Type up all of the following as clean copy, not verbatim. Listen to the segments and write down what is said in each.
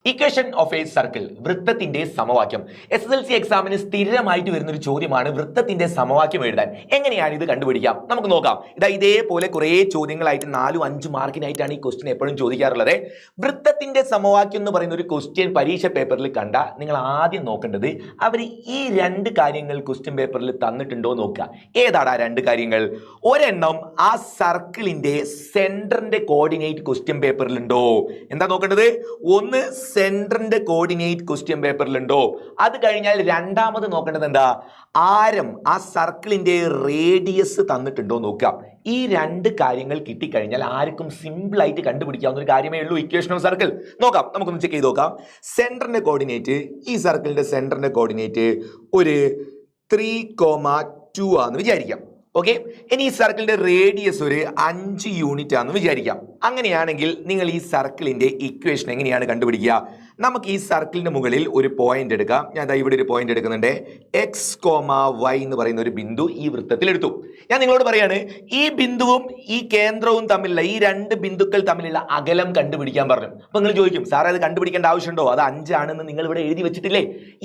Equation of A circle, വൃത്തത്തിന്റെ സമവാക്യം. SSLC എക്സാമിന് സ്ഥിരമായിട്ട് വരുന്ന ഒരു ചോദ്യമാണ് വൃത്തത്തിന്റെ സമവാക്യം എഴുതാൻ. എങ്ങനെയാണ് ഇത് കണ്ടുപിടിക്കാം? നമുക്ക് നോക്കാം. ഇതേപോലെ കുറെ ചോദ്യങ്ങളായിട്ട് 4-5 മാർക്കിനായിട്ടാണ് ഈ ക്വസ്റ്റ്യൻ എപ്പോഴും ചോദിക്കാറുള്ളത്. വൃത്തത്തിന്റെ സമവാക്യം എന്ന് പറയുന്ന ഒരു ക്വസ്റ്റ്യൻ പരീക്ഷ പേപ്പറിൽ കണ്ട നിങ്ങൾ ആദ്യം നോക്കേണ്ടത് അവർ ഈ രണ്ട് കാര്യങ്ങൾ ക്വസ്റ്റ്യൻ പേപ്പറിൽ തന്നിട്ടുണ്ടോ നോക്കുക. ഏതാണ് ആ രണ്ട് കാര്യങ്ങൾ? ഒരെണ്ണം ആ സർക്കിളിന്റെ സെന്ററിന്റെ കോർഡിനേറ്റ് ക്വസ്റ്റ്യൻ പേപ്പറിലുണ്ടോ? എന്താ നോക്കേണ്ടത്? ഒന്ന് സെന്ററിന്റെ കോർഡിനേറ്റ് ക്വസ്റ്റ്യൻ പേപ്പറിലുണ്ടോ. അത് കഴിഞ്ഞാൽ രണ്ടാമത് നോക്കേണ്ടത് എന്താ? ആരം, ആ സർക്കിളിന്റെ റേഡിയസ് തന്നിട്ടുണ്ടോ നോക്കാം. ഈ രണ്ട് കാര്യങ്ങൾ കിട്ടിക്കഴിഞ്ഞാൽ ആർക്കും സിമ്പിൾ ആയിട്ട് കണ്ടുപിടിക്കാവുന്ന ഒരു കാര്യമേ ഉള്ളൂ ഇക്വേഷൻ ഓഫ് സർക്കിൾ. നോക്കാം, നമുക്കൊന്ന് ചെക്ക് ചെയ്ത് നോക്കാം. സെന്ററിന്റെ കോർഡിനേറ്റ്, ഈ സർക്കിളിന്റെ സെന്ററിന്റെ കോർഡിനേറ്റ് ഒരു 3,2 ആണെന്ന് വിചാരിക്കാം. ഓക്കെ, ഇനി ഈ സർക്കിളിന്റെ റേഡിയസ് ഒരു 5 യൂണിറ്റ് ആണെന്ന് വിചാരിക്കാം. അങ്ങനെയാണെങ്കിൽ നിങ്ങൾ ഈ സർക്കിളിന്റെ ഇക്വേഷൻ എങ്ങനെയാണ് കണ്ടുപിടിക്കുക? നമുക്ക് ഈ സർക്കിളിന്റെ മുകളിൽ ഒരു പോയിന്റ് എടുക്കാം. ഞാൻ ഇവിടെ ഒരു പോയിന്റ് എടുക്കുന്നുണ്ട്. x,y എന്ന് പറയുന്ന ഒരു ബിന്ദു ഈ വൃത്തത്തിൽ എടുത്തു. ഞാൻ നിങ്ങളോട് പറയാണ്, ഈ ബിന്ദുവും ഈ കേന്ദ്രവും തമ്മിലുള്ള, ഈ രണ്ട് ബിന്ദുക്കൾ തമ്മിലുള്ള അകലം കണ്ടുപിടിക്കാൻ പറഞ്ഞു. അപ്പൊ നിങ്ങൾ ചോദിക്കും, സാർ അത് കണ്ടുപിടിക്കേണ്ട ആവശ്യമുണ്ടോ? അത് 5 ആണെന്ന് നിങ്ങൾ ഇവിടെ എഴുതി വെച്ചിട്ടില്ലേ?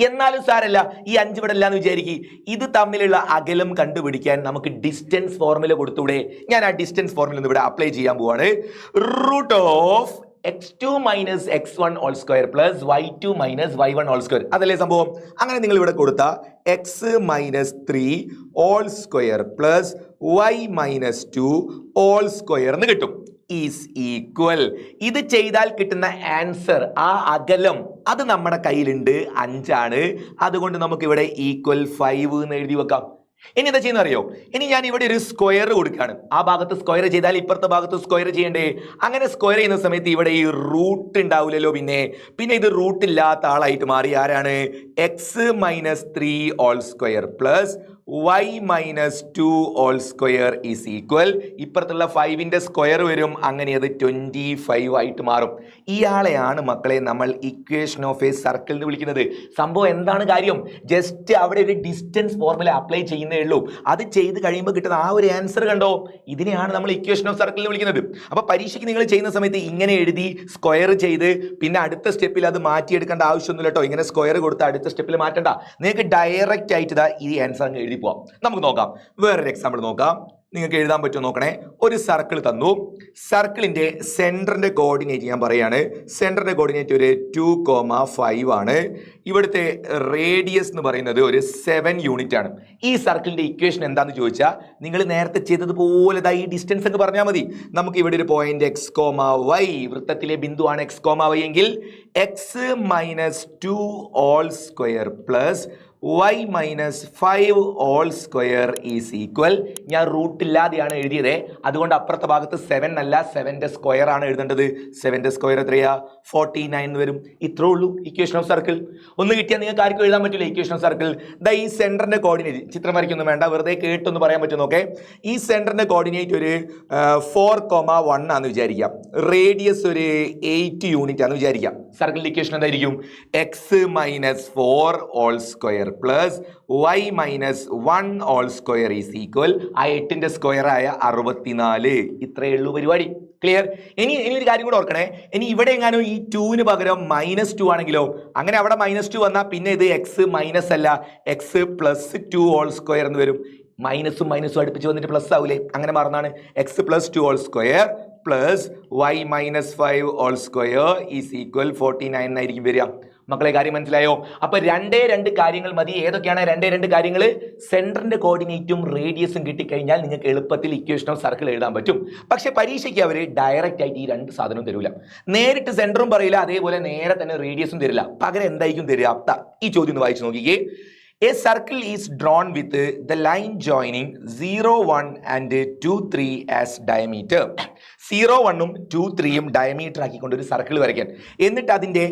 എന്നാലും സാരല്ല, ഈ 5 ഇവിടെ അല്ലാന്ന് വിചാരിക്കും. ഇത് തമ്മിലുള്ള അകലം കണ്ടുപിടിക്കാൻ നമുക്ക് ഡിസ്റ്റൻസ് ഫോർമുല കൊടുത്തൂടെ? ഞാൻ ആ ഡിസ്റ്റൻസ് ഫോർമുല ഇവിടെ അപ്ലൈ ചെയ്യാൻ പോവാണ്. Root of x2 minus x1 whole square plus y2 minus y1 whole square. അതല്ലേ സംഭവം? അങ്ങനെ നിങ്ങൾ ഇവിടെ കൊടുത്ത x minus 3 whole square plus y minus 2 whole square എന്ന് കിട്ടും. Is equal. ഇത് ചെയ്താൽ കിട്ടുന്ന ആൻസർ, ആ അകലം, അത് നമ്മുടെ കയ്യിലുണ്ട്, 5 ആണ്. അതുകൊണ്ട് നമുക്ക് ഇവിടെ ഈക്വൽ 5 എന്ന് എഴുതി വെക്കാം. ഇനി എന്താ ചെയ്യുന്ന അറിയോ? ഇനി ഞാൻ ഇവിടെ ഒരു സ്ക്വയർ കൊടുക്കുകയാണ്. ആ ഭാഗത്ത് സ്ക്വയർ ചെയ്താൽ ഇപ്പുറത്തെ ഭാഗത്ത് സ്ക്വയർ ചെയ്യണ്ടേ? അങ്ങനെ സ്ക്വയർ ചെയ്യുന്ന സമയത്ത് ഇവിടെ ഈ റൂട്ട് ഉണ്ടാവില്ലല്ലോ. പിന്നെ ഇത് റൂട്ട് ഇല്ലാത്ത ആളായിട്ട് മാറി. ആരാണ്? x minus 3 whole square plus y minus 2 whole square is equal. ഇപ്പുറത്തുള്ള 5ന്റെ സ്ക്വയർ വരും, അങ്ങനെ അത് 25 ആയിട്ട് മാറും. ഇയാളെയാണ് മക്കളെ നമ്മൾ ഇക്വേഷൻ ഓഫ് എ സർക്കിൾ എന്ന് വിളിക്കുന്നത്. സംഭവം എന്താണ് കാര്യം? ജസ്റ്റ് അവിടെ ഒരു ഡിസ്റ്റൻസ് ഫോർമുല അപ്ലൈ ചെയ്യുന്നേ ഉള്ളൂ. അത് ചെയ്ത് കഴിയുമ്പോൾ കിട്ടുന്ന ആ ഒരു ആൻസർ കണ്ടോ? ഇതിനെയാണ് നമ്മൾ ഇക്വേഷൻ ഓഫ് സർക്കിൾ എന്ന് വിളിക്കുന്നത്. അപ്പൊ പരീക്ഷയ്ക്ക് നിങ്ങൾ ചെയ്യുന്ന സമയത്ത് ഇങ്ങനെ എഴുതി സ്ക്വയർ ചെയ്ത് പിന്നെ അടുത്ത സ്റ്റെപ്പിൽ അത് മാറ്റിയെടുക്കേണ്ട ആവശ്യമൊന്നുമില്ല കേട്ടോ. ഇങ്ങനെ സ്ക്വയർ കൊടുത്ത് അടുത്ത സ്റ്റെപ്പിൽ മാറ്റണ്ട. നിങ്ങൾക്ക് ഡയറക്റ്റ് ആയിട്ട് ഈ ആൻസർ അങ്ങ് എഴുതി പോവാം. നമുക്ക് നോക്കാം, വേറൊരു എക്സാമ്പിൾ നോക്കാം. നിങ്ങൾക്ക് എഴുതാൻ പറ്റുമോ നോക്കണേ. ഒരു സർക്കിൾ തന്നു. സർക്കിളിന്റെ സെന്ററിന്റെ കോർഡിനേറ്റ് ഞാൻ പറയാണ്. സെന്ററിന്റെ കോർഡിനേറ്റ് ഒരു 2,5 ആണ്. ഇവിടുത്തെ റേഡിയസ് എന്ന് പറയുന്നത് ഒരു 7 യൂണിറ്റ് ആണ്. ഈ സർക്കിളിന്റെ ഇക്വേഷൻ എന്താന്ന് ചോദിച്ചാൽ നിങ്ങൾ നേരത്തെ ചെയ്തതുപോലെ ഈ ഡിസ്റ്റൻസ് എന്ന് പറഞ്ഞാൽ മതി. നമുക്ക് ഇവിടെ ഒരു പോയിന്റ് x,y, വൃത്തത്തിലെ ബിന്ദുവാണ് x,y എങ്കിൽ x minus 2 whole square plus y minus 5 whole square is equal. ഞാൻ റൂട്ട് ഇല്ലാതെയാണ് എഴുതിയത്, അതുകൊണ്ട് അപ്പുറത്തെ ഭാഗത്ത് 7 അല്ല, 7ന്റെ സ്ക്വയർ ആണ് എഴുതേണ്ടത്. 7ന്റെ സ്ക്വയർ എത്രയാ? 49 വരും. ഇത്രേ ഉള്ളൂ ഇക്വേഷൻ ഓഫ് സർക്കിൾ. ഒന്ന് കിട്ടിയാൽ നിങ്ങൾക്ക് ആർക്കും എഴുതാൻ പറ്റില്ല ഇക്വേഷൻ ഓഫ് സർക്കിൾ. ഈ സെന്ററിന്റെ കോർഡിനേറ്റ്, ചിത്രം വരയ്ക്കൊന്നും വേണ്ട, വെറുതെ കേട്ടൊന്ന് പറയാൻ പറ്റും നോക്കെ. ഈ സെന്ററിന്റെ കോർഡിനേറ്റ് ഒരു 4,1 ആണെന്ന് വിചാരിക്കാം. റേഡിയസ് ഒരു 8 യൂണിറ്റ് ആണെന്ന് വിചാരിക്കാം. സർക്കിളിന്റെ ഇക്വേഷൻ എന്തായിരിക്കും? x minus 4 whole square plus y minus 1 whole square is equal. ആ 8ന്റെ സ്ക്വയർ ആയ 64. ഇത്രയേ ഉള്ളൂ പരിപാടി. ക്ലിയർ? ഇനി ഒരു കാര്യം കൂടെ ഓർക്കണേ. ഇനി ഇവിടെ എങ്ങാനും ഈ 2ന് പകരം -2 ആണെങ്കിലോ? അങ്ങനെ അവിടെ -2 വന്നാൽ പിന്നെ ഇത് x മൈനസ് അല്ല, x പ്ലസ് 2 ഹോൾ സ്ക്വയർ എന്ന് വരും. മൈനസും അടുപ്പിച്ച് വന്നിട്ട് പ്ലസ് ആവൂലേ? അങ്ങനെ മാറുന്നതാണ്. x plus 2 whole square plus y minus 5 whole square is equal 49 എന്നായിരിക്കും വരിക. മക്കളെ കാര്യം മനസ്സിലായോ? അപ്പൊ 2 കാര്യങ്ങൾ മതി. ഏതൊക്കെയാണ് 2 കാര്യങ്ങൾ? സെന്ററിന്റെ കോർഡിനേറ്റും റേഡിയസും കിട്ടിക്കഴിഞ്ഞാൽ നിങ്ങൾക്ക് എളുപ്പത്തിൽ ഇക്വേഷൻ ഓഫ് സർക്കിൾ എഴുതാൻ പറ്റും. പക്ഷെ പരീക്ഷയ്ക്ക് അവർ ഡയറക്റ്റ് ആയിട്ട് ഈ 2 സാധനവും തരില്ല. നേരിട്ട് സെന്ററും പറയില്ല, അതേപോലെ നേരെ തന്നെ റേഡിയസും തരില്ല. പകരം എന്തായിരിക്കും തരിക? ഈ ചോദ്യം ഒന്ന് വായിച്ചു നോക്കിക്കേ. A circle is drawn with the line joining 0, 1 and 2, 3 as diameter. 0, 1ഉം 2, 3ഉം diameter ആക്കിക്കൊണ്ട് ഒരു സർക്കിൾ വരയ്ക്കാൻ. എന്നിട്ട് അതിന്റെ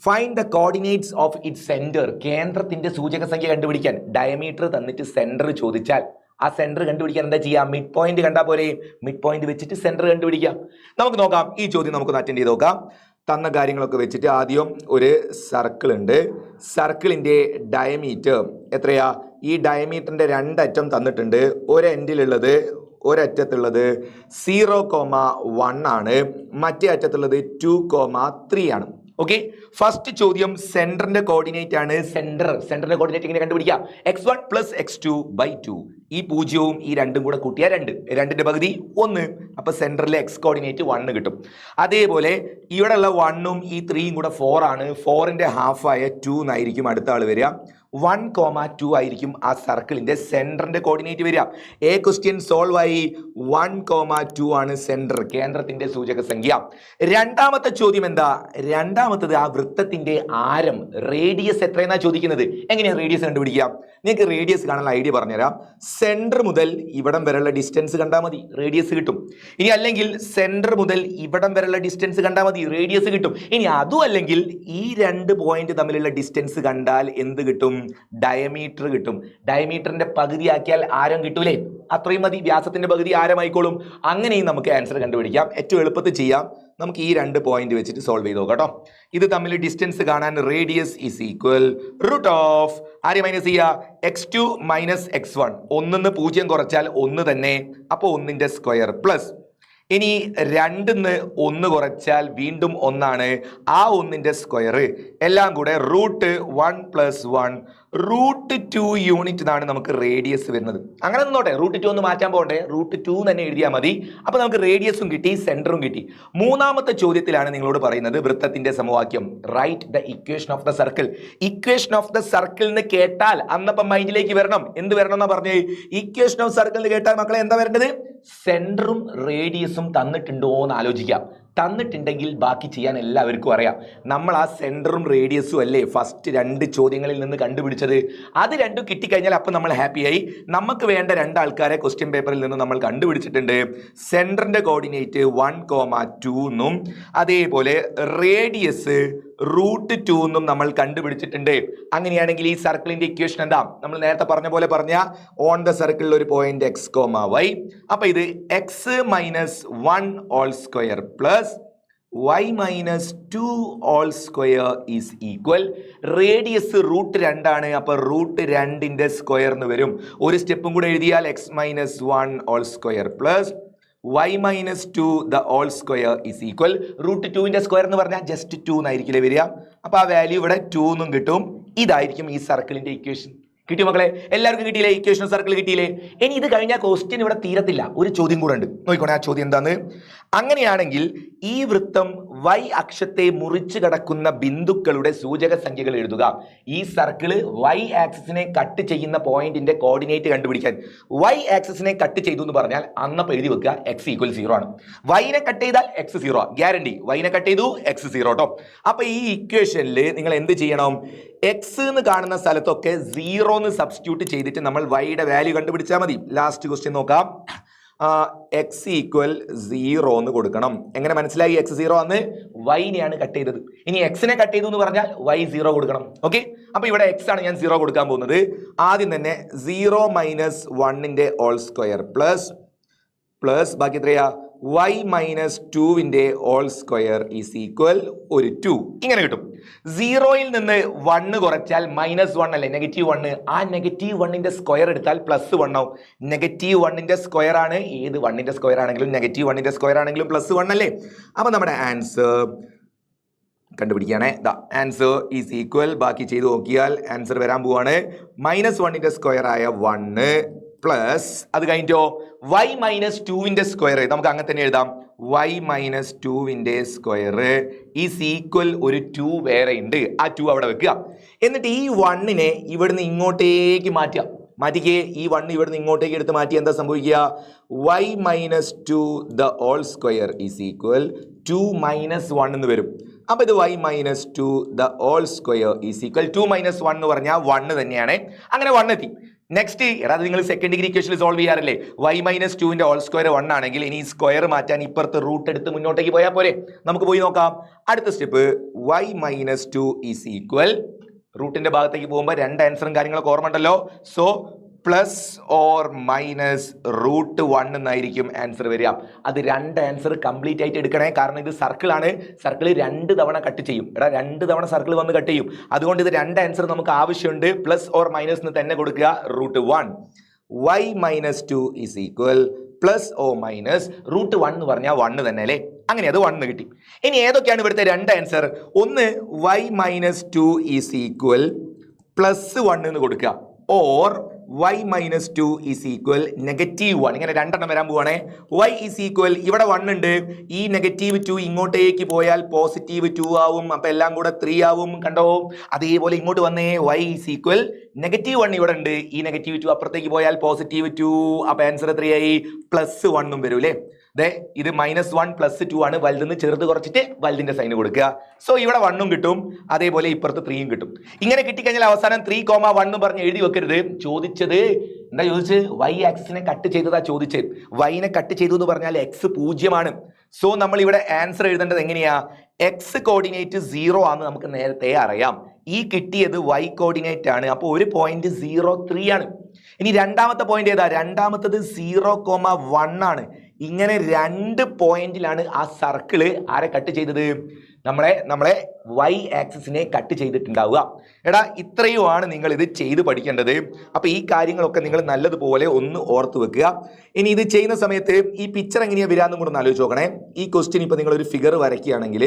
find the coordinates of it centre, കേന്ദ്രത്തിന്റെ സൂചക സംഖ്യ കണ്ടുപിടിക്കാൻ. ഡയമീറ്റർ തന്നിട്ട് സെന്റർ ചോദിച്ചാൽ ആ സെന്റർ കണ്ടുപിടിക്കാൻ എന്താ ചെയ്യുക? മിഡ് പോയിന്റ് കണ്ടാൽ പോലെ മിഡ് പോയിന്റ് വെച്ചിട്ട് സെന്റർ കണ്ടുപിടിക്കാം. നമുക്ക് നോക്കാം, ഈ ചോദ്യം നമുക്കൊന്ന് അറ്റൻഡ് ചെയ്ത് നോക്കാം. തന്ന കാര്യങ്ങളൊക്കെ വെച്ചിട്ട് ആദ്യം ഒരു സർക്കിൾ ഉണ്ട്. സർക്കിളിന്റെ ഡയമീറ്റർ എത്രയാ? ഈ ഡയമീറ്ററിന്റെ 2 അറ്റം തന്നിട്ടുണ്ട്. ഒരറ്റത്തുള്ളത് 0,1 ആണ്, മറ്റേ അറ്റത്തുള്ളത് 2,3 ആണ്. ഓക്കെ, ഫസ്റ്റ് ചോദ്യം സെന്ററിന്റെ കോർഡിനേറ്റ് ആണ്. സെന്ററിന്റെ കോർഡിനേറ്റ് എങ്ങനെ കണ്ടുപിടിക്കാം? x1 plus x2/2. ഈ പൂജ്യവും ഈ രണ്ടും കൂടെ കൂട്ടിയാൽ 2, 2ന്റെ പകുതി 1. അപ്പൊ സെന്ററിലെ x കോർഡിനേറ്റ് 1 കിട്ടും. അതേപോലെ ഇവിടെ ഉള്ള 1ഉം ഈ 3യും കൂടെ 4 ആണ്. 4ന്റെ ഹാഫ് ആയ 2 എന്നായിരിക്കും അടുത്ത ആൾ വരിക. 1,2 ആയിരിക്കും ആ സർക്കിളിന്റെ സെന്ററിന്റെ കോർഡിനേറ്റ് വരിക. ക്വസ്റ്റ്യൻ സോൾവ് ആയി. 1,2 ആണ് സെന്റർ, കേന്ദ്രത്തിന്റെ സൂചക സംഖ്യ. രണ്ടാമത്തെ ചോദ്യം എന്താ? രണ്ടാമത്തത് ആ വൃത്തത്തിന്റെ ആരം, റേഡിയസ് എത്രയെന്നാ ചോദിക്കുന്നത്. എങ്ങനെയാ റേഡിയസ് കണ്ടുപിടിക്കുക? നിങ്ങൾക്ക് റേഡിയസ് കാണാനുള്ള ഐഡിയ പറഞ്ഞുതരാം. സെന്റർ മുതൽ ഇവിടം വരെയുള്ള ഡിസ്റ്റൻസ് കണ്ടാൽ മതി, റേഡിയസ് കിട്ടും. ഇനി അല്ലെങ്കിൽ സെന്റർ മുതൽ ഇവിടം വരെയുള്ള ഡിസ്റ്റൻസ് കണ്ടാൽ മതി, റേഡിയസ് കിട്ടും. ഇനി അതും അല്ലെങ്കിൽ ഈ രണ്ട് പോയിന്റ് തമ്മിലുള്ള ഡിസ്റ്റൻസ് കണ്ടാൽ എന്ത് കിട്ടും? ഡയമീറ്റർ കിട്ടും. ഡയമീറ്ററിന്റെ പകുതി ആക്കിയാൽ ആരം കിട്ടൂലേ? അത്രയും മതി, വ്യാസത്തിന്റെ പകുതി ആരമായിക്കോളും. അങ്ങനെയും നമുക്ക് ആൻസർ കണ്ടുപിടിക്കാം. ഏറ്റവും എളുപ്പത്തിൽ ചെയ്യാം. നമുക്ക് ഈ രണ്ട് പോയിന്റ് വെച്ചിട്ട് സോൾവ് ചെയ്ത് നോക്കാം കേട്ടോ. ഇത് തമ്മിൽ ഡിസ്റ്റൻസ് കാണാൻ radius is equal root of ആരെ മൈനസ് ചെയ്യുക? x2 minus x1. 1 0 കുറച്ചാൽ 1 തന്നെ, അപ്പോൾ 1ന്റെ സ്ക്വയർ പ്ലസ്. ഇനി 2ന്ന് 1 കുറച്ചാൽ വീണ്ടും 1 ആണ്, ആ 1ന്റെ സ്ക്വയർ. എല്ലാം കൂടെ റൂട്ട് 1 + 1 റൂട്ട് 2 യൂണിറ്റ് എന്നാണ് നമുക്ക് റേഡിയസ് വരുന്നത്. അങ്ങനെ നിന്നോട്ടെ, റൂട്ട് 2 ഒന്ന് മാറ്റാൻ പോകണ്ടേ, റൂട്ട് 2 തന്നെ എഴുതിയാൽ മതി. അപ്പൊ നമുക്ക് റേഡിയസും കിട്ടി, സെന്ററും കിട്ടി. മൂന്നാമത്തെ ചോദ്യത്തിലാണ് നിങ്ങളോട് പറയുന്നത് വൃത്തത്തിന്റെ സമവാക്യം. Write the equation of the circle. Equation of the circle എന്ന് കേട്ടാൽ അന്നപ്പം മൈൻഡിലേക്ക് വരണം. എന്ത് വരണം എന്നാ പറഞ്ഞേ? ഇക്വേഷൻ ഓഫ് സർക്കിൾ എന്ന് കേട്ടാൽ മക്കളെ എന്താ വരേണ്ടത്? സെന്ററും റേഡിയസും തന്നിട്ടുണ്ടോ എന്ന് ആലോചിക്കാം. തന്നിട്ടുണ്ടെങ്കിൽ ബാക്കി ചെയ്യാൻ എല്ലാവർക്കും അറിയാം. നമ്മൾ ആ സെന്ററും റേഡിയസും അല്ലേ ഫസ്റ്റ് 2 ചോദ്യങ്ങളിൽ നിന്ന് കണ്ടുപിടിച്ചത്. അത് രണ്ടും കിട്ടിക്കഴിഞ്ഞാൽ അപ്പം നമ്മൾ ഹാപ്പിയായി. നമുക്ക് വേണ്ട 2 ആൾക്കാരെ ക്വസ്റ്റ്യൻ പേപ്പറിൽ നിന്ന് നമ്മൾ കണ്ടുപിടിച്ചിട്ടുണ്ട്. സെന്ററിന്റെ കോർഡിനേറ്റ് 1,2 എന്നും അതേപോലെ റേഡിയസ് റൂട്ട് 2 എന്നും നമ്മൾ കണ്ടുപിടിച്ചിട്ടുണ്ട്. അങ്ങനെയാണെങ്കിൽ ഈ സർക്കിളിന്റെ ഇക്വേഷൻ എന്താ? നമ്മൾ നേരത്തെ പറഞ്ഞ പോലെ പറഞ്ഞ ഓൺ ദ സർക്കിളിൽ ഒരു പോയിന്റ് x, y. അപ്പൊ ഇത് x minus 1 whole square plus y minus 2 whole square is equal. Radius root 2 ആണ്, അപ്പൊ റൂട്ട് 2ന്റെ സ്ക്വയർ എന്ന് വരും. ഒരു സ്റ്റെപ്പും കൂടെ എഴുതിയാൽ x minus 1 whole square plus y minus 2 the whole square is equal. Root 2ന്റെ സ്ക്വയർ എന്ന് പറഞ്ഞാൽ ജസ്റ്റ് 2 എന്നായിരിക്കില്ലേ വരിക. അപ്പൊ ആ വാല്യൂ ഇവിടെ 2 എന്നും കിട്ടും. ഇതായിരിക്കും ഈ സർക്കിളിന്റെ ഇക്വേഷൻ. കിട്ടിയോ മക്കളെ? എല്ലാവർക്കും കിട്ടിയില്ലേ? ഇക്വേഷൻ സർക്കിൾ കിട്ടിയില്ലേ? ഇനി ഇത് കഴിഞ്ഞാൽ ക്വസ്റ്റ്യൻ ഇവിടെ തീരത്തില്ല. ഒരു ചോദ്യം കൂടെ ഉണ്ട്, നോക്കിക്കോണേ. ആ ചോദ്യം എന്താന്ന്? അങ്ങനെയാണെങ്കിൽ ഈ വൃത്തം y അക്ഷത്തെ മുറിച്ചു കടക്കുന്ന ബിന്ദുക്കളുടെ സൂചക സംഖ്യകൾ എഴുതുക. ഈ സർക്കിള് y ആക്സിസിനെ കട്ട് ചെയ്യുന്ന പോയിന്റിന്റെ കോർഡിനേറ്റ് കണ്ടുപിടിക്കാൻ. y ആക്സിസിനെ കട്ട് ചെയ്തു എന്ന് പറഞ്ഞാൽ അന്നപ്പോൾ എഴുതി വെക്കുക x = 0 ആണ്. y-നെ കട്ട് ചെയ്താൽ x 0, ഗ്യാരണ്ടി. y-നെ കട്ട് ചെയ്തു x 0 കേട്ടോ. അപ്പൊ ഈ ഇക്വേഷനിൽ നിങ്ങൾ എന്ത് ചെയ്യണം? x എന്ന് കാണുന്ന സ്ഥലത്തൊക്കെ 0 എന്ന് സബ്സ്റ്റിറ്റ്യൂട്ട് ചെയ്തിട്ട് നമ്മൾ y-യുടെ വാല്യൂ കണ്ടുപിടിച്ചാൽ മതി. ലാസ്റ്റ് ക്വസ്റ്റ്യൻ നോക്കാം. x = 0 എന്ന് കൊടുക്കണം. എങ്ങനെ മനസ്സിലായി x 0 ആണ്? y-നെയാണ് കട്ട് ചെയ്തത്. ഇനി x-നെ കട്ട് ചെയ്തു എന്ന് പറഞ്ഞാൽ y 0 കൊടുക്കണം. ഓക്കെ, അപ്പൊ ഇവിടെ x ആണ് ഞാൻ 0 കൊടുക്കാൻ പോകുന്നത്. ആദ്യം തന്നെ 0 മൈനസ് 1ന്റെ ഹോൾ സ്ക്വയർ പ്ലസ് ബാക്കി എത്രയാ? y മൈനസ് 2ന്റെ ഹോൾ സ്ക്വയർ ഈസ് ഈക്വൽ ഒരു 2. ഇങ്ങനെ കിട്ടും. 0യിൽ നിന്ന് 1 കുറച്ചാൽ -1 അല്ലേ, -1. ആ -1ന്റെ സ്ക്വയർ എടുത്താൽ +1 ആവും. -1ന്റെ സ്ക്വയർ ആണ്. ഏത് 1ന്റെ സ്ക്വയർ ആണെങ്കിലും -1ന്റെ സ്ക്വയർ ആണെങ്കിലും +1 അല്ലേ. അപ്പൊ നമ്മുടെ ആൻസർ കണ്ടുപിടിക്കുകയാണേ. The answer is equal. ബാക്കി ചെയ്ത് നോക്കിയാൽ ആൻസർ വരാൻ പോവാണ്. -1ന്റെ സ്ക്വയർ ആയ 1 പ്ലസ് അത് കഴിഞ്ഞോ y മൈനസ് 2ന്റെ സ്ക്വയർ. നമുക്ക് അങ്ങനെ തന്നെ എഴുതാം. y മൈനസ് 2ന്റെ സ്ക്വയർ ഈസ് ഈക്വൽ ഒരു 2 വേറെ ഉണ്ട്, ആ 2 അവിടെ വെക്കുക. എന്നിട്ട് ഈ 1നെ ഇവിടുന്ന് ഇങ്ങോട്ടേക്ക് മാറ്റിക്കേ. ഈ 1 ഇവിടുന്ന് ഇങ്ങോട്ടേക്ക് എടുത്ത് മാറ്റി എന്താ സംഭവിക്കുക? y minus 2 the whole square is equal 2 - 1 എന്ന് വരും. അപ്പൊ ഇത് y minus 2 the whole square is equal 2 - 1 എന്ന് പറഞ്ഞാൽ 1 തന്നെയാണ്. അങ്ങനെ 1 എത്തി. നെക്സ്റ്റ് അതായത് നിങ്ങൾ സെക്കൻഡ് ഡിഗ്രി ഇക്വേഷൻ സോൾവ് ചെയ്യാറില്ലേ? y മൈനസ് 2ന്റെ ഹോൾ സ്ക്വയർ 1 ആണെങ്കിൽ ഇനി സ്ക്വയർ മാറ്റാൻ ഇപ്പുറത്ത് റൂട്ട് എടുത്ത് മുന്നോട്ടേക്ക് പോയാൽ പോരെ? നമുക്ക് പോയി നോക്കാം. അടുത്ത step y minus 2 is equal റൂട്ടിന്റെ ഭാഗത്തേക്ക് പോകുമ്പോൾ 2 ആൻസറും കാര്യങ്ങളൊക്കെ ഓർമ്മ ഉണ്ടല്ലോ. So plus or minus root 1 എന്നായിരിക്കും ആൻസർ വരിക. അത് 2 ആൻസർ കംപ്ലീറ്റ് ആയിട്ട് എടുക്കണേ. കാരണം ഇത് സർക്കിളാണ്. സർക്കിൾ 2 തവണ കട്ട് ചെയ്യും. 2 തവണ സർക്കിൾ വന്ന് കട്ട് ചെയ്യും. അതുകൊണ്ട് ഇത് 2 ആൻസർ നമുക്ക് ആവശ്യമുണ്ട്. പ്ലസ് ഓർ മൈനസ് എന്ന് തന്നെ കൊടുക്കുക. Root 1 y minus 2 is equal plus or minus root 1 എന്ന് പറഞ്ഞാൽ 1 തന്നെ അല്ലേ. അങ്ങനെ അത് 1 കിട്ടി. ഇനി ഏതൊക്കെയാണ് ഇവിടുത്തെ രണ്ട് ആൻസർ? ഒന്ന് y-2 ഈസ് ഈക്വൽ +1 എന്ന് കൊടുക്കുക, ഓർ y-2 ഈസ് ഈക്വൽ -1. ഇങ്ങനെ രണ്ടെണ്ണം വരാൻ പോവാണേ. y ഈസ് ഈക്വൽ ഇവിടെ 1 ഉണ്ട്, ഈ -2 ഇങ്ങോട്ടേക്ക് പോയാൽ +2 ആവും, അപ്പൊ എല്ലാം കൂടെ 3 ആവും. കണ്ടോ? അതേപോലെ ഇങ്ങോട്ട് വന്നേ, y ഈസ് ഈക്വൽ -1 ഇവിടെ ഉണ്ട്, ഈ -2 അപ്പുറത്തേക്ക് പോയാൽ +2, അപ്പൊ ആൻസർ എത്രയായി? +1 വരും അല്ലേ? ഇത് -1 +2 ആണ്, വലുതെന്ന് ചെറുത് കുറച്ചിട്ട് വലുതിന്റെ സൈൻ കൊടുക്കുക. സോ ഇവിടെ 1 കിട്ടും, അതേപോലെ ഇപ്പുറത്ത് 3 കിട്ടും. ഇങ്ങനെ കിട്ടിക്കഴിഞ്ഞാൽ അവസാനം 3,1 പറഞ്ഞ് എഴുതി വെക്കരുത്. ചോദിച്ചത് എന്താ ചോദിച്ചത്? y ആക്സിസിനെ കട്ട് ചെയ്തതാ ചോദിച്ചത്. y-നെ കട്ട് ചെയ്തു എന്ന് പറഞ്ഞാൽ x 0 സോ നമ്മൾ ഇവിടെ ആൻസർ എഴുതേണ്ടത് എങ്ങനെയാ? x കോർഡിനേറ്റ് 0 ആണെന്ന് നമുക്ക് നേരത്തെ അറിയാം. ഈ കിട്ടിയത് y കോർഡിനേറ്റ് ആണ്, അപ്പോൾ ഒരു പോയിന്റ് 0,3 ആണ്. ഇനി രണ്ടാമത്തെ പോയിന്റ് ഏതാ? രണ്ടാമത്തത് 0,1 ആണ്. ഇങ്ങനെ 2 പോയിന്റിലാണ് ആ സർക്കിള് ആരെ കട്ട് ചെയ്തത്? നമ്മളെ y ആക്സിസിനെ കട്ട് ചെയ്തിട്ടുണ്ടാവുക. എടാ, ഇത്രയുമാണ് നിങ്ങൾ ഇത് ചെയ്ത് പഠിക്കേണ്ടത്. അപ്പൊ ഈ കാര്യങ്ങളൊക്കെ നിങ്ങൾ നല്ലതുപോലെ ഒന്ന് ഓർത്ത് വെക്കുക. ഇനി ഇത് ചെയ്യുന്ന സമയത്ത് ഈ പിക്ചർ എങ്ങനെയാ വരാന്നും കൂടെ ഒന്ന് ആലോചിച്ച് നോക്കണേ. ഈ ക്വസ്റ്റ്യൻ ഇപ്പൊ നിങ്ങൾ ഒരു ഫിഗർ വരയ്ക്കുകയാണെങ്കിൽ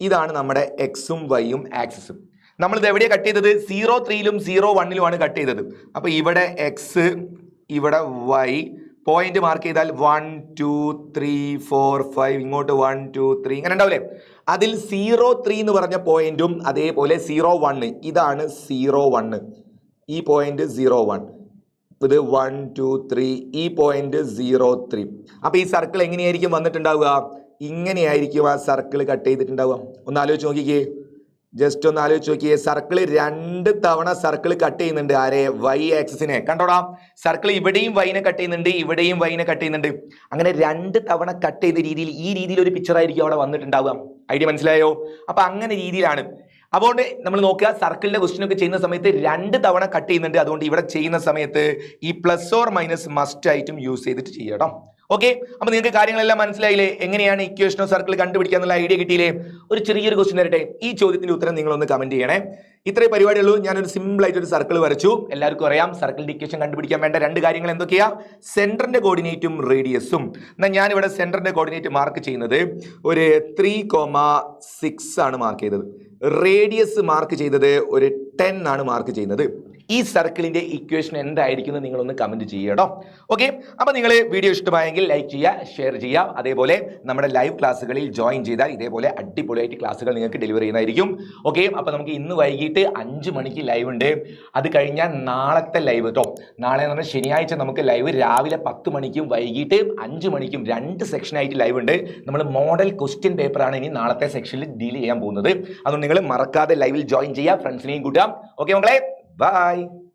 ഇതാണ് നമ്മുടെ എക്സും വൈയും ആക്സിസും. നമ്മളിത് എവിടെയാണ് കട്ട് ചെയ്തത്? 0,3ലും 0,1ലുമാണ് കട്ട് ചെയ്തത്. അപ്പൊ ഇവിടെ എക്സ്, ഇവിടെ വൈ, പോയിന്റ് മാർക്ക് ചെയ്താൽ 1 2 3 4 5, ഇങ്ങോട്ട് 1 2 3 ഇങ്ങനെ ഉണ്ടാവില്ലേ? അതിൽ 0,3 എന്ന് പറഞ്ഞ പോയിന്റും അതേപോലെ 0,1, ഇതാണ് 0,1, ഈ പോയിന്റ് 0,1, ഇത് 1 2 3, ഈ പോയിന്റ് 0,3. അപ്പൊ ഈ സർക്കിൾ എങ്ങനെയായിരിക്കും വന്നിട്ടുണ്ടാവുക? ഇങ്ങനെയായിരിക്കും ആ സർക്കിൾ കട്ട് ചെയ്തിട്ടുണ്ടാവുക. ഒന്ന് ആലോചിച്ച് നോക്കിക്കേ, ജസ്റ്റ് ഒന്ന് ആലോചിച്ച് നോക്കിയേ. സർക്കിൾ 2 തവണ സർക്കിൾ കട്ട് ചെയ്യുന്നുണ്ട്. ആരെ? y ആക്സിസിനെ. കണ്ടോടാ, സർക്കിൾ ഇവിടെയും വൈനെ കട്ട് ചെയ്യുന്നുണ്ട്, ഇവിടെയും വൈനെ കട്ട് ചെയ്യുന്നുണ്ട്. അങ്ങനെ 2 തവണ കട്ട് ചെയ്ത രീതിയിൽ, ഈ രീതിയിൽ ഒരു പിക്ചർ ആയിരിക്കും അവിടെ വന്നിട്ടുണ്ടാവുക. ഐഡിയ മനസ്സിലായോ? അപ്പൊ അങ്ങനെ രീതിയിലാണ്. അതുകൊണ്ട് നമ്മൾ നോക്കുക, സർക്കിളിന്റെ ക്വസ്റ്റ്യൻ ഒക്കെ ചെയ്യുന്ന സമയത്ത് 2 തവണ കട്ട് ചെയ്യുന്നുണ്ട്. അതുകൊണ്ട് ഇവിടെ ചെയ്യുന്ന സമയത്ത് ഈ പ്ലസ് ഓർ മൈനസ് മസ്റ്റ് ആയിട്ടും യൂസ് ചെയ്തിട്ട് ചെയ്യണം. ഓക്കെ, അപ്പൊ നിങ്ങൾക്ക് കാര്യങ്ങളെല്ലാം മനസ്സിലായില്ലേ? എങ്ങനെയാണ് ഇക്വേഷൻ ഓഫ് സർക്കിൾ കണ്ടുപിടിക്കുക എന്നുള്ള ഐഡിയ കിട്ടിയില്ലേ? ഒരു ചെറിയൊരു ക്വസ്റ്റ്യൻ തരട്ടെ, ഈ ചോദ്യത്തിന്റെ ഉത്തരം നിങ്ങളൊന്ന് കമന്റ് ചെയ്യണേ. ഇത്രയും പരിപാടിയുള്ളൂ. ഞാനൊരു സിമ്പിൾ ആയിട്ട് ഒരു സർക്കിൾ വരച്ചു. എല്ലാവർക്കും അറിയാം സർക്കിളിന്റെ ഇക്വേഷൻ കണ്ടുപിടിക്കാൻ വേണ്ട 2 കാര്യങ്ങൾ എന്തൊക്കെയാ? സെന്ററിന്റെ കോർഡിനേറ്റും റേഡിയസും. എന്നാൽ ഞാനിവിടെ സെന്ററിന്റെ കോർഡിനേറ്റ് മാർക്ക് ചെയ്യുന്നത് ഒരു 3,6 ആണ് മാർക്ക് ചെയ്തത്. റേഡിയസ് മാർക്ക് ചെയ്തത് ഒരു 10 ആണ് മാർക്ക് ചെയ്യുന്നത്. ഈ സർക്കിളിന്റെ ഇക്വേഷൻ എന്തായിരിക്കും എന്ന് നിങ്ങളൊന്ന് കമന്റ് ചെയ്യട്ടോ. ഓക്കെ, അപ്പൊ നിങ്ങൾ വീഡിയോ ഇഷ്ടമായെങ്കിൽ ലൈക്ക് ചെയ്യുക, ഷെയർ ചെയ്യുക. അതേപോലെ നമ്മുടെ ലൈവ് ക്ലാസ്സുകളിൽ ജോയിൻ ചെയ്താൽ ഇതേപോലെ അടിപൊളിയായിട്ട് ക്ലാസ്സുകൾ നിങ്ങൾക്ക് ഡെലിവർ ചെയ്യുന്നതായിരിക്കും. ഓക്കെ, അപ്പൊ നമുക്ക് ഇന്ന് വൈകിട്ട് 5 മണിക്ക് ലൈവ് ഉണ്ട്. അത് കഴിഞ്ഞാൽ നാളത്തെ ലൈവ് കേട്ടോ. നാളെ എന്ന് പറഞ്ഞാൽ ശനിയാഴ്ച നമുക്ക് ലൈവ് രാവിലെ 10 മണിക്കും വൈകിട്ട് 5 മണിക്കും 2 സെക്ഷനായിട്ട് ലൈവ് ഉണ്ട്. നമ്മൾ മോഡൽ ക്വസ്റ്റ്യൻ പേപ്പറാണ് ഇനി നാളത്തെ സെക്ഷനിൽ ഡീൽ ചെയ്യാൻ പോകുന്നത്. അതുകൊണ്ട് നിങ്ങൾ മറക്കാതെ ലൈവിൽ ജോയിൻ ചെയ്യുക, ഫ്രണ്ട്സിനെയും കൂട്ടാം. ഓക്കെ മക്കളെ, bye.